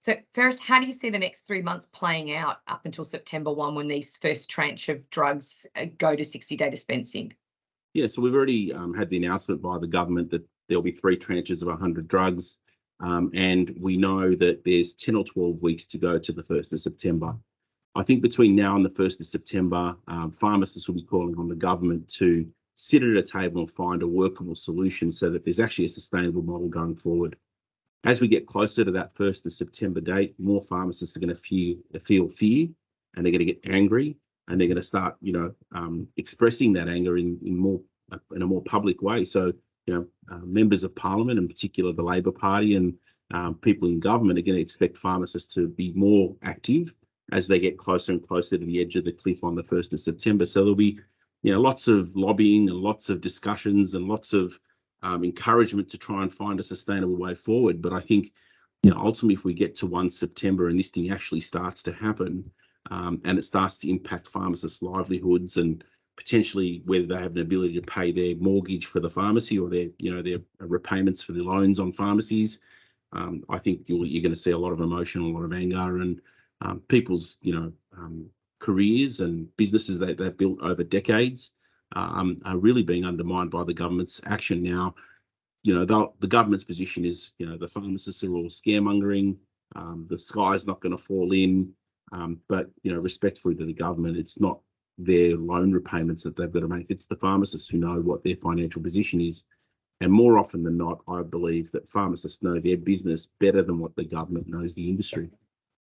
So, Ferris, how do you see the next 3 months playing out up until September 1 when these first tranche of drugs go to 60-day dispensing? Yeah, so we've already had the announcement by the government that there'll be 3 tranches of 100 drugs, and we know that there's 10 or 12 weeks to go to the 1st of September. I think between now and the 1st of September, pharmacists will be calling on the government to sit at a table and find a workable solution so that there's actually a sustainable model going forward. As we get closer to that 1st of September date, more pharmacists are going to feel fear, and they're going to get angry, and they're going to start, expressing that anger in a more public way. So, members of Parliament, in particular the Labor Party, and people in government are going to expect pharmacists to be more active as they get closer and closer to the edge of the cliff on the 1st of September. So there'll be, lots of lobbying and lots of discussions and lots of encouragement to try and find a sustainable way forward. But I think, ultimately, if we get to 1 September and this thing actually starts to happen, and it starts to impact pharmacists' livelihoods and potentially whether they have an ability to pay their mortgage for the pharmacy or their repayments for the loans on pharmacies, I think you're going to see a lot of emotion, a lot of anger, and people's careers and businesses that they've built over decades are really being undermined by the government's action now. The government's position is, the pharmacists are all scaremongering. The sky's not going to fall in. But, respectfully to the government, it's not their loan repayments that they've got to make. It's the pharmacists who know what their financial position is. And more often than not, I believe that pharmacists know their business better than what the government knows the industry.